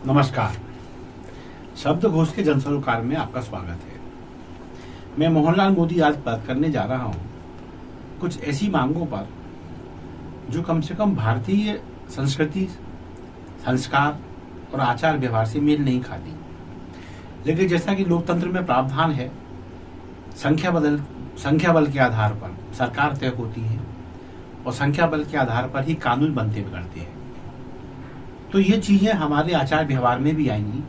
नमस्कार। शब्दघोष के जनसरोकार में आपका स्वागत है। मैं मोहनलाल मोदी आज बात करने जा रहा हूं कुछ ऐसी मांगों पर जो कम से कम भारतीय संस्कृति, संस्कार और आचार व्यवहार से मेल नहीं खाती। लेकिन जैसा कि लोकतंत्र में प्रावधान है, संख्या बल के आधार पर सरकार तय होती है और संख्या बल के आधार पर ही कानून बनते बिगड़ते हैं। तो ये चीजें हमारे आचार व्यवहार में भी आएंगी,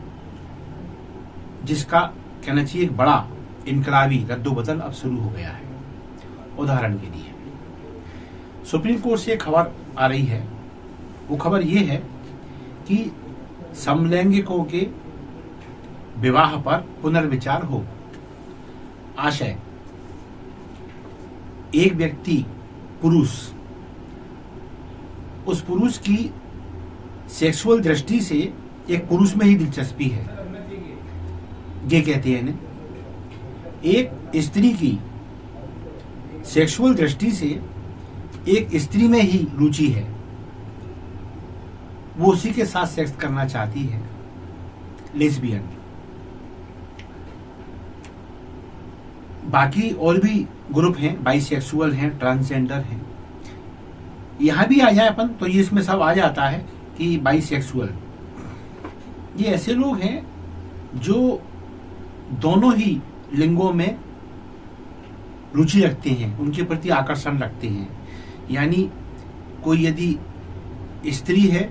जिसका कहना चाहिए एक बड़ा इनकलाबी रद्दोबदल अब शुरू हो गया है। उदाहरण के लिए सुप्रीम कोर्ट से एक खबर आ रही है। वो खबर ये है कि समलैंगिकों के विवाह पर पुनर्विचार हो। आशय, एक व्यक्ति पुरुष, उस पुरुष की सेक्सुअल दृष्टि से एक पुरुष में ही दिलचस्पी है, ये कहते हैं इन्हें। एक स्त्री की सेक्सुअल दृष्टि से एक स्त्री में ही रुचि है, वो उसी के साथ सेक्स करना चाहती है, लेस्बियन। बाकी और भी ग्रुप हैं, बाइसेक्सुअल हैं, ट्रांसजेंडर हैं। यहां भी आ जाए अपन तो ये इसमें सब आ जाता है कि बाइसेक्सुअल ये ऐसे लोग हैं जो दोनों ही लिंगों में रुचि रखते हैं, उनके प्रति आकर्षण रखते हैं। यानी कोई यदि स्त्री है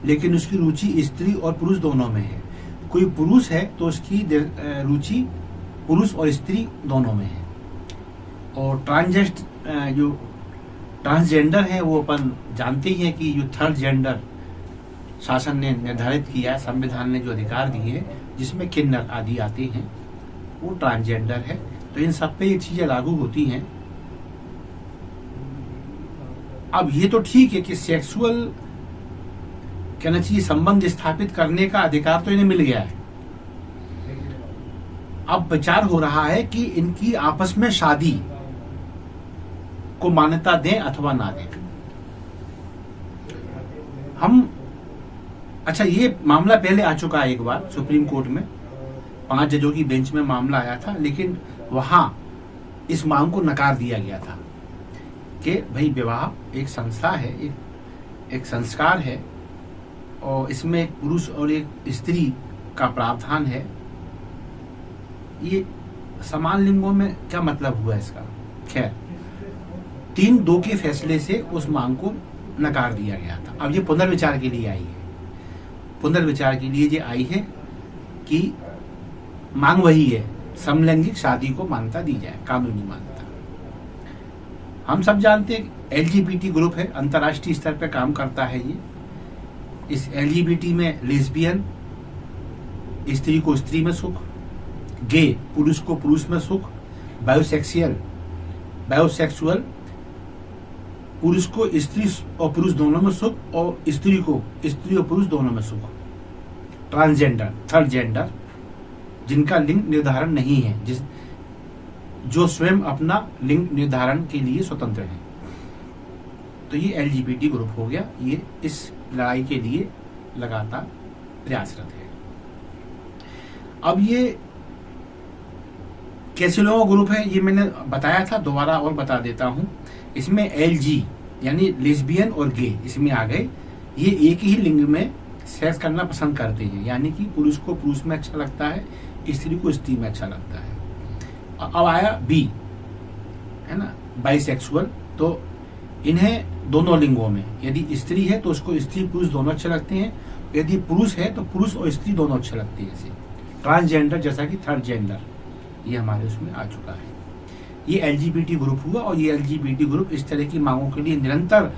लेकिन उसकी रुचि स्त्री और पुरुष दोनों में है, कोई पुरुष है तो उसकी रुचि पुरुष और स्त्री दोनों में है। और जो ट्रांसजेंडर है वो अपन जानते ही हैं कि जो थर्ड जेंडर शासन ने निर्धारित किया है, संविधान ने जो अधिकार दिए हैं, जिसमें किन्नर आदि आते हैं, वो ट्रांसजेंडर है। तो इन सब पे ये चीजें लागू होती हैं। अब ये तो ठीक है कि सेक्सुअल कहना चाहिए संबंध स्थापित करने का अधिकार तो इन्हें मिल गया है। अब विचार हो रहा है कि इनकी आपस में शादी को मान्यता दें अथवा ना दें। अच्छा, ये मामला पहले आ चुका है एक बार सुप्रीम कोर्ट में, 5 जजों की बेंच में मामला आया था, लेकिन वहां इस मांग को नकार दिया गया था कि भाई विवाह एक संस्था है, एक संस्कार है और इसमें एक पुरुष और एक स्त्री का प्रावधान है। ये समान लिंगों में क्या मतलब हुआ इसका? खैर, 3-2 के फैसले से उस मांग को नकार दिया गया था। अब ये पुनर्विचार के लिए आई है। पुनर्विचार के लिए ये आई है कि मांग वही है, समलैंगिक शादी को मान्यता दी जाए, कानूनी मान्यता। हम सब जानते हैं LGBT ग्रुप है, अंतर्राष्ट्रीय स्तर पर काम करता है ये। इस LGBT में लेस्बियन, स्त्री को स्त्री में सुख, गे पुरुष को पुरुष में सुख, बायोसेक्सुअल पुरुष को स्त्री और पुरुष दोनों में सुख और स्त्री को स्त्री और पुरुष दोनों में सुख, ट्रांसजेंडर, थर्ड जेंडर, जिनका लिंग निर्धारण नहीं है, जो स्वयं अपना लिंग निर्धारण के लिए स्वतंत्र है। तो ये LGBT ग्रुप हो गया। ये इस लड़ाई के लिए लगातार प्रयासरत है। अब ये कैसे लोगों का ग्रुप है ये मैंने बताया था, दोबारा और बता देता हूं। इसमें LG यानी लेस्बियन और गे इसमें आ गए। ये एक ही लिंग में सेक्स करना पसंद करते हैं, यानी कि पुरुष को पुरुष में अच्छा लगता है, स्त्री को स्त्री में अच्छा लगता है। अब आया B, है ना, बाइसेक्सुअल। तो इन्हें दोनों लिंगों में, यदि स्त्री है तो उसको स्त्री पुरुष दोनों अच्छे लगते हैं, यदि पुरुष है तो पुरुष और स्त्री दोनों अच्छे लगते हैं। जैसे ट्रांसजेंडर, जैसा कि थर्ड जेंडर, ये हमारे उसमें आ चुका है। ये LGBT ग्रुप हुआ और ये LGBT ग्रुप इस तरह की मांगों के लिए निरंतर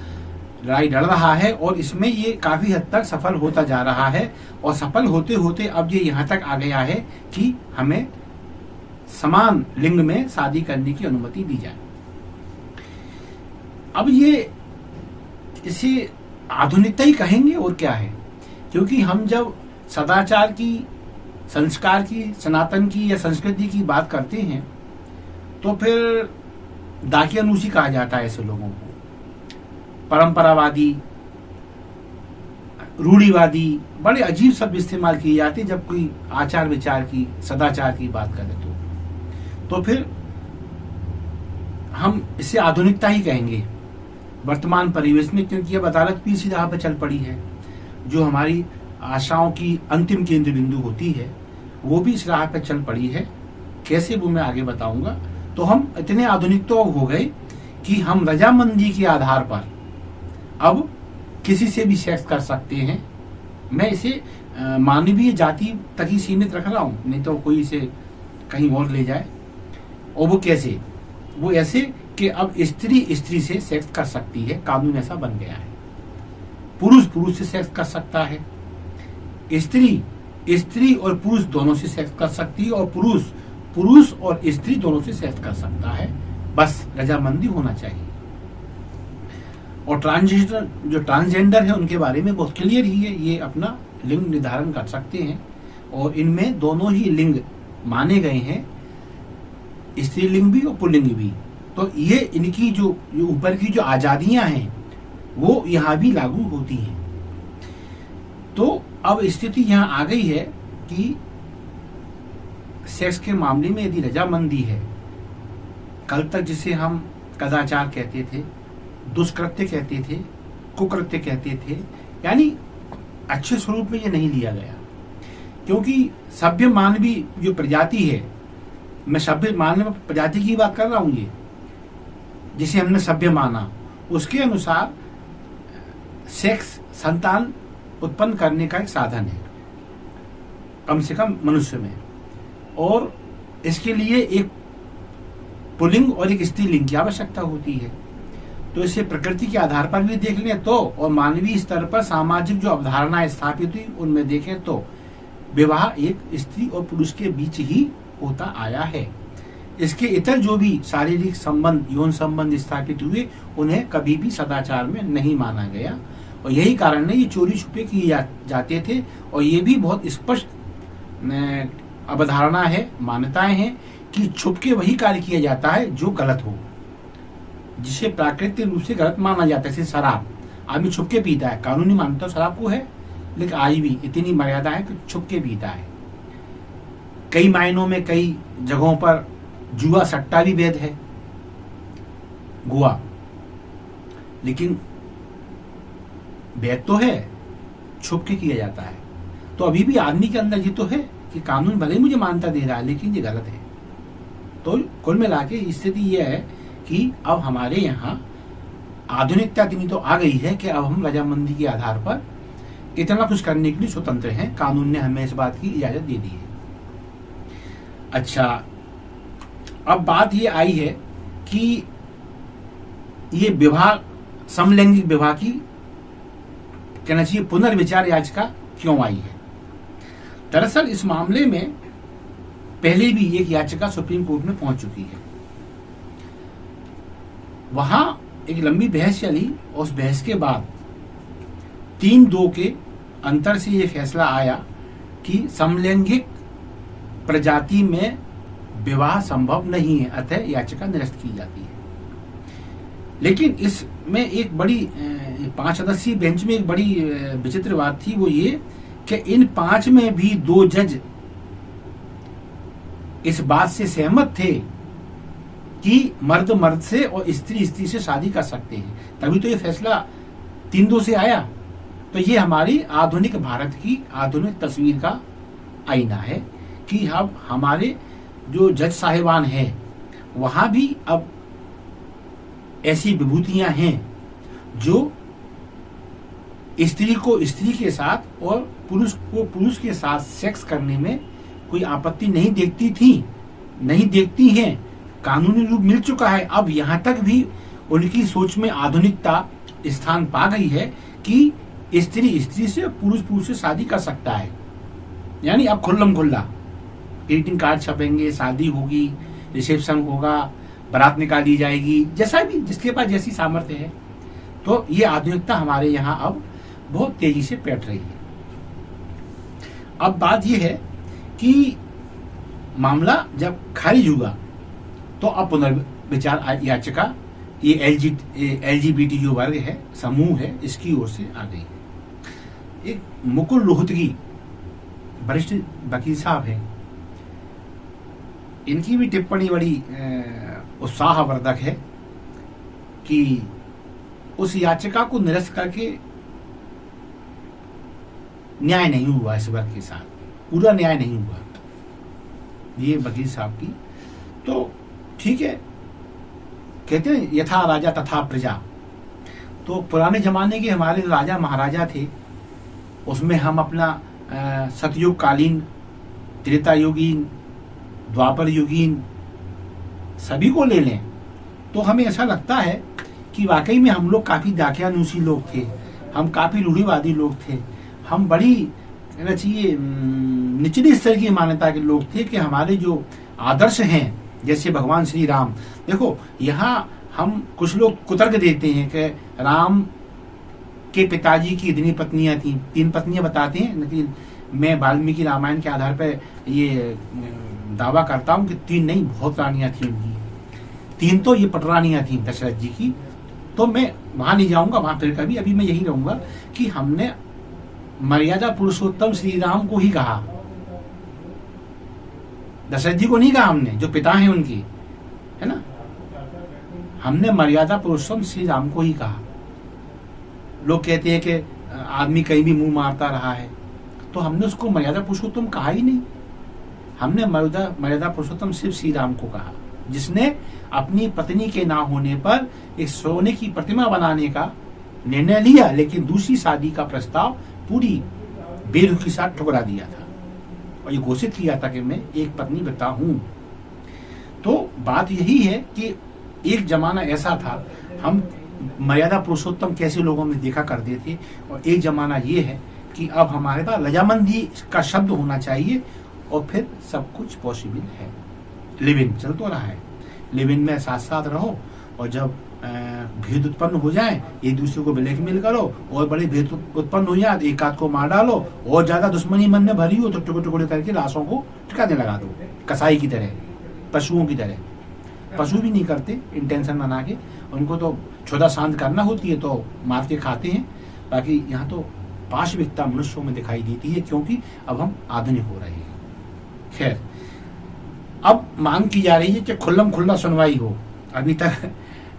लड़ाई लड़ रहा है और इसमें ये काफी हद तक सफल होता जा रहा है। और सफल होते होते अब ये यहाँ तक आ गया है कि हमें समान लिंग में शादी करने की अनुमति दी जाए। अब ये इसे आधुनिकता ही कहेंगे और क्या है, क्योंकि हम जब सदाचार की, संस्कार की, सनातन की या संस्कृति की बात करते हैं तो फिर दाकियानूसी कहा जाता है ऐसे लोगों को, परंपरावादी, रूढ़िवादी, बड़े अजीब शब्द इस्तेमाल किए जाते जब कोई आचार विचार की, सदाचार की बात करें तो फिर हम इसे आधुनिकता ही कहेंगे वर्तमान परिवेश में, क्योंकि अब अदालत भी इसी राह पर चल पड़ी है। जो हमारी आशाओं की अंतिम केंद्र बिंदु होती है वो भी इस राह पर चल पड़ी है। कैसे वो मैं आगे बताऊंगा। तो हम इतने आधुनिक तो हो गए कि हम रजामंदी के आधार पर अब किसी से भी सेक्स कर सकते हैं। मैं इसे मानवीय जाति तक ही सीमित रख रहा हूं, नहीं तो कोई इसे कहीं और ले जाए। और वो कैसे? वो ऐसे कि अब स्त्री स्त्री से सेक्स कर सकती है, कानून ऐसा बन गया है। पुरुष पुरुष से सेक्स कर सकता है, स्त्री स्त्री और पुरुष दोनों से सेक्स कर सकती है, और पुरुष पुरुष और स्त्री दोनों से सेक्स कर सकता है। बस रजामंदी होना चाहिए। और ट्रांसजेंडर है उनके बारे में बहुत क्लियर ही है, ये अपना लिंग निर्धारण कर सकते हैं और इनमें दोनों ही लिंग माने गए हैं, स्त्रीलिंग भी और पुल्लिंग भी। तो ये इनकी जो ऊपर की जो आजादियां हैं वो यहाँ भी लागू होती हैं। तो अब स्थिति यहाँ आ गई है कि सेक्स के मामले में यदि रजामंदी है, कल तक जिसे हम कदाचार कहते थे, दुष्कृत्य कहते थे, कुकृत्य कहते थे, यानी अच्छे स्वरूप में ये नहीं लिया गया। क्योंकि सभ्य मानवी जो प्रजाति है, मैं सभ्य मानव प्रजाति की बात कर रहा हूं, ये जिसे हमने सभ्य माना, उसके अनुसार सेक्स संतान उत्पन्न करने का एक साधन है, कम से कम मनुष्य में। और इसके लिए एक पुल्लिंग और एक स्त्रीलिंग की आवश्यकता होती है। तो इसे प्रकृति के आधार पर भी देख लें तो, और मानवीय स्तर पर सामाजिक जो अवधारणाएं स्थापित हुई उनमें देखें तो विवाह एक स्त्री और पुरुष के बीच ही होता आया है। इसके इतर जो भी शारीरिक संबंध, यौन संबंध स्थापित हुए, उन्हें कभी भी सदाचार में नहीं माना गया। और यही कारण है ये चोरी छुपे किए जाते थे। और ये भी बहुत स्पष्ट अवधारणा है, मान्यताएं हैं कि छुपके वही कार्य किया जाता है जो गलत हो, जिसे प्राकृतिक रूप से गलत माना जाता है। जैसे शराब आदमी छुपके पीता है, कानूनी मान्यता शराब को है, लेकिन आज भी इतनी मर्यादा है कि छुपके पीता है। कई मायनों में कई जगहों पर जुआ सट्टा भी वैध है, गुआ, लेकिन वैध तो है, छुपके किया जाता है। तो अभी भी आदमी के अंदर ये तो है कि कानून भले ही मुझे मान्यता दे रहा है लेकिन ये गलत है। तो कुल मिला के स्थिति यह है कि अब हमारे यहाँ आधुनिकता इतनी तो आ गई है कि अब हम रजामंदी के आधार पर इतना कुछ करने के लिए स्वतंत्र हैं। कानून ने हमें इस बात की इजाजत दे दी है। अच्छा, अब बात ये आई है कि ये विवाह, समलैंगिक विवाह की कहना चाहिए पुनर्विचार याचिका क्यों आई है। दरअसल इस मामले में पहले भी एक याचिका सुप्रीम कोर्ट में पहुंच चुकी है। वहां एक लंबी बहस चली और उस बहस के बाद 3-2 के अंतर से यह फैसला आया कि समलैंगिक प्रजाति में विवाह संभव नहीं है, अतः याचिका निरस्त की जाती है। लेकिन इसमें एक बड़ी 5 सदस्यीय बेंच में एक बड़ी विचित्र बात थी, वो ये कि इन 5 में भी 2 जज इस बात से सहमत थे कि मर्द मर्द से और स्त्री स्त्री से शादी कर सकते हैं। तभी तो ये फैसला 3-2 से आया। तो ये हमारी आधुनिक भारत की आधुनिक तस्वीर का आईना है कि अब हमारे जो जज साहिबान हैं वहां भी अब ऐसी विभूतियां हैं जो स्त्री को स्त्री के साथ और पुरुष को पुरुष के साथ सेक्स करने में कोई आपत्ति नहीं देखती थी, नहीं देखती हैं। कानूनी रूप मिल चुका है। अब यहां तक भी उनकी सोच में आधुनिकता स्थान पा गई है कि स्त्री स्त्री से, पुरुष पुरुष से शादी कर सकता है। यानी अब खुल्लम खुल्ला ग्रीटिंग कार्ड छपेंगे, शादी होगी, रिसेप्शन होगा, बारात निकाली जाएगी, जैसा भी जिसके पास जैसी सामर्थ्य है। तो ये आधुनिकता हमारे यहाँ अब बहुत तेजी से पैठ रही है। अब बात यह है कि मामला जब खारिज हुआ तो अब पुनर्विचार याचिका ये LGBT जो वर्ग है, समूह है, इसकी ओर से आ गई। एक मुकुल रोहतगी वरिष्ठ वकील साहब हैं, इनकी भी टिप्पणी बड़ी उत्साहवर्धक है कि उस याचिका को निरस्त करके न्याय नहीं हुआ इस वर्ग के साथ, पूरा न्याय नहीं हुआ, ये वकील साहब की। तो ठीक है, कहते हैं यथा राजा तथा प्रजा। तो पुराने जमाने के हमारे राजा महाराजा थे, उसमें हम अपना सतयुग कालीन, त्रेता युगीन, द्वापर युगीन सभी को ले लें तो हमें ऐसा लगता है कि वाकई में हम लोग काफी दाखियानूसी लोग थे, हम काफी रूढ़िवादी लोग थे, हम बड़ी कहना चाहिए निचली स्तर की मान्यता के लोग थे कि हमारे जो आदर्श हैं जैसे भगवान श्री राम। देखो यहाँ हम कुछ लोग कुतर्क देते हैं कि राम के पिताजी की इतनी पत्नियां थी, 3 पत्नियां बताते हैं, लेकिन मैं वाल्मीकि रामायण के आधार पर ये दावा करता हूं कि 3 नहीं, बहुत रानियां थी उनकी, 3 तो ये पटरानियां थी दशरथ जी की। तो मैं वहां नहीं जाऊंगा, वहां फिर कभी, अभी मैं यही रहूंगा कि हमने मर्यादा पुरुषोत्तम श्री राम को ही कहा, दशरथ जी को नहीं कहा हमने, जो पिता हैं उनकी, है ना, हमने मर्यादा पुरुषोत्तम श्री राम को ही कहा। लोग कहते हैं कि आदमी कहीं भी मुंह मारता रहा है, तो हमने उसको मर्यादा पुरुषोत्तम कहा ही नहीं, हमने मर्यादा पुरुषोत्तम सिर्फ श्री राम को कहा, जिसने अपनी पत्नी के ना होने पर एक सोने की प्रतिमा बनाने का निर्णय लिया, लेकिन दूसरी शादी का प्रस्ताव पूरी बेरुखी के साथ ठुकरा दिया था और ये घोषित किया था कि मैं एक पत्नी व्रता हूं। तो बात यही है कि एक जमाना ऐसा था, हम मर्यादा पुरुषोत्तम कैसे लोगों में देखा करते थे, और एक जमाना ये है कि अब हमारे पास रजामंदी का शब्द होना चाहिए और फिर सब कुछ पॉसिबल है। लिव इन चल तो रहा है, लिव इन में साथ साथ रहो, और जब भेद उत्पन्न हो जाए एक दूसरे को ब्लैकमेल करो, और बड़े भेद उत्पन्न हो जाए एक आध को मार डालो, और ज्यादा दुश्मनी मन में भरी हो तो टुकड़े टुकड़े करके लाशों को ठिकाने लगा दो, कसाई की तरह, पशुओं की तरह। पशु भी नहीं करते इंटेंशन बना के, उनको तो क्षुधा शांत करना होती है तो मार के खाते हैं, बाकी यहाँ तो पाशविकता मनुष्यों में दिखाई देती है, क्योंकि अब हम आधुनिक हो रहे हैं। खैर, अब मांग की जा रही है कि खुल्लम खुल्ला सुनवाई हो। अभी तक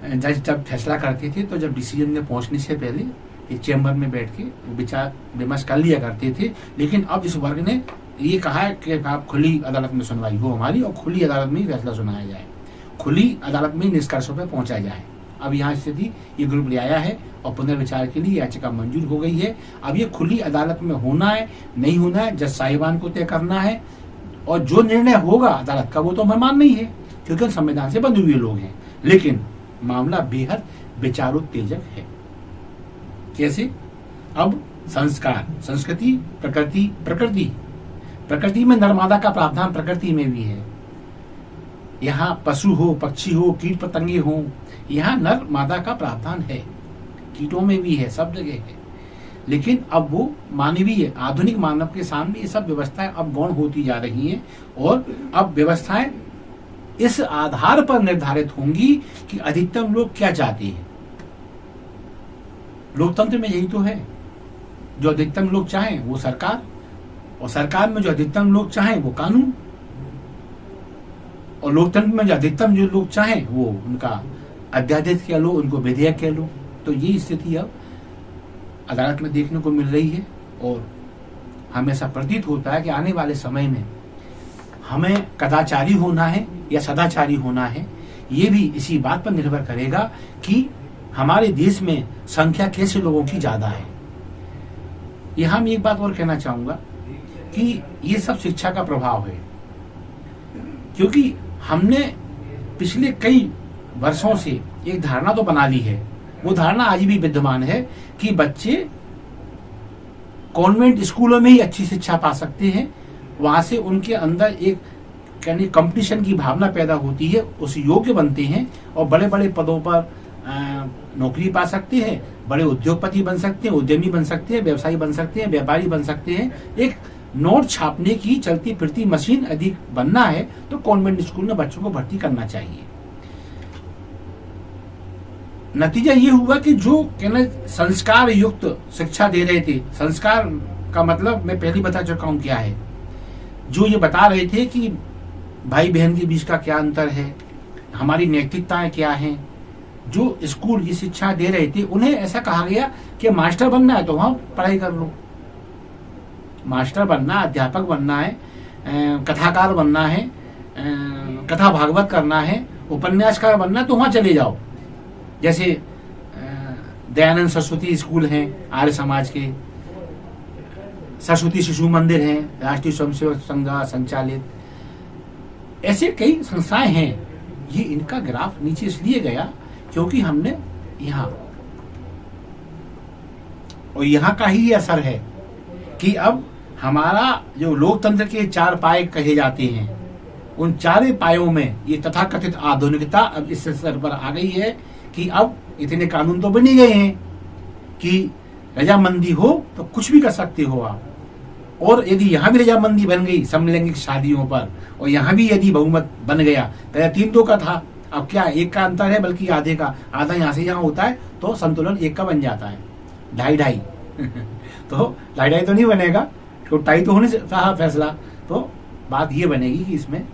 जज जब फैसला करते थे तो जब डिसीजन में पहुंचने से पहले एक चैम्बर में बैठ के विचार विमर्श कर लिया करते थे, लेकिन अब इस वर्ग ने ये कहा है कि आप खुली अदालत में सुनवाई हो हमारी, और खुली अदालत में ही फैसला सुनाया जाए, खुली अदालत में निष्कर्षों पर पहुंचा जाए। अब यहाँ स्थिति ये ग्रुप ले आया है और पुनर्विचार के लिए याचिका मंजूर हो गई है। अब ये खुली अदालत में होना है नहीं होना है जज साहिबान को तय करना है, और जो निर्णय होगा अदालत का वो तो मेहमान नहीं है, क्योंकि संविधान से बंधे हुए लोग हैं, लेकिन मामला बेहद विचारोत्तेजक है। कैसे? अब संस्कार, संस्कृति, प्रकृति, प्रकृति में नर्मदा का प्रावधान प्रकृति में भी है। यहाँ पशु हो, पक्षी हो, कीट पतंगे हो, यहाँ नर मादा का प्रावधान है, कीटों में भी है, सब जगह है। लेकिन अब वो मानवीय आधुनिक मानव के सामने ये सब व्यवस्थाएं अब गौण होती जा रही हैं, और अब व्यवस्थाएं इस आधार पर निर्धारित होंगी कि अधिकतम लोग क्या चाहते हैं। लोकतंत्र में यही तो है, जो अधिकतम लोग चाहें वो सरकार, और सरकार में जो अधिकतम लोग चाहें वो कानून, और लोकतंत्र में जो अधिकतम जो लोग चाहें वो उनका अध्यादेश कह लो, उनको विधेयक कह लो। तो ये स्थिति अब अदालत में देखने को मिल रही है, और हमें ऐसा प्रतीत होता है कि आने वाले समय में हमें कदाचारी होना है या सदाचारी होना है, ये भी इसी बात पर निर्भर करेगा कि हमारे देश में संख्या कैसे लोगों की ज्यादा है। यहां मैं एक बात और कहना चाहूंगा कि ये सब शिक्षा का प्रभाव है, क्योंकि हमने पिछले कई वर्षों से एक धारणा तो बना ली है, वो धारणा आज भी विद्यमान है कि बच्चे कॉन्वेंट स्कूलों में ही अच्छी शिक्षा पा सकते हैं, वहां से उनके अंदर एक यानी कंपटीशन की भावना पैदा होती है, उस योग्य बनते हैं और बड़े बड़े पदों पर नौकरी पा सकते हैं, बड़े उद्योगपति बन सकते हैं, उद्यमी बन सकते हैं, व्यवसायी बन सकते हैं, व्यापारी बन सकते हैं। एक नोट छापने की चलती फिरती मशीन अधिक बनना है तो कॉन्वेंट स्कूल में बच्चों को भर्ती करना चाहिए। नतीजा ये हुआ कि जो कहना संस्कार युक्त शिक्षा दे रहे थे, संस्कार का मतलब मैं पहले बता चुका हूं क्या है, जो ये बता रहे थे कि भाई बहन के बीच का क्या अंतर है, हमारी नैतिकताएं क्या हैं, जो स्कूल ये शिक्षा दे रहे थे, उन्हें ऐसा कहा गया कि मास्टर बनना है तो वहां पढ़ाई कर लो, मास्टर बनना, अध्यापक बनना है, कथाकार बनना है, कथा भागवत करना है, उपन्यासकार बनना है तो वहां चले जाओ। जैसे दयानंद सरस्वती स्कूल हैं आर्य समाज के, सरस्वती शिशु मंदिर हैं राष्ट्रीय स्वयंसेवक संघ संचालित, ऐसे कई संस्थाएं हैं। ये इनका ग्राफ नीचे इसलिए गया क्योंकि हमने यहां, और यहां का ही असर है कि अब हमारा जो लोकतंत्र के 4 पाए कहे जाते हैं, उन 4 पायों में ये तथाकथित आधुनिकता अब इस स्तर पर आ गई है कि अब इतने कानून तो बन ही गए हैं कि रजामंदी हो तो कुछ भी कर सकते हो आप, और यदि यहां भी रजामंदी बन गई समलैंगिक शादियों पर, और यहां भी यदि बहुमत बन गया, पहले 3-2 का था, अब क्या 1 का अंतर है, बल्कि आधे का, आधा यहां से यहां होता है तो संतुलन 1 का बन जाता है, 2.5 तो 2.5 तो नहीं बनेगा, तो 2.5 तो होने से था फैसला। तो बात ये बनेगी कि इसमें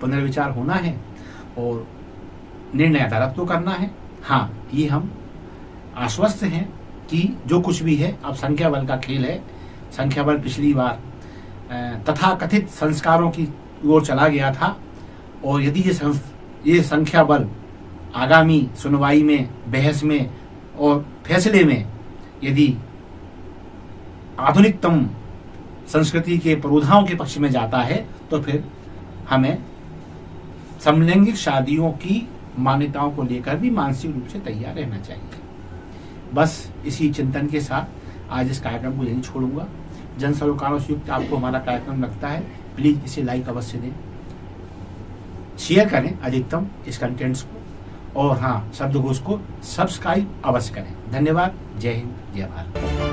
पुनर्विचार होना है और निर्णय अदालत को करना है। हाँ, ये हम आश्वस्त हैं कि जो कुछ भी है अब संख्या बल का खेल है। संख्या बल पिछली बार तथाकथित संस्कारों की ओर चला गया था, और यदि ये संख्या बल आगामी सुनवाई में, बहस में और फैसले में यदि आधुनिकतम संस्कृति के पुरोधाओं के पक्ष में जाता है तो फिर हमें समलैंगिक शादियों की मान्यताओं को लेकर भी मानसिक रूप से तैयार रहना चाहिए। बस इसी चिंतन के साथ आज इस कार्यक्रम को यहीं छोड़ूंगा। जन सरोकारों से युक्त आपको हमारा कार्यक्रम लगता है, प्लीज इसे लाइक अवश्य दें, शेयर करें अधिकतम इस कंटेंट्स को, और हाँ, शब्दकोश को सब्सक्राइब अवश्य करें। धन्यवाद। जय हिंद, जय भारत।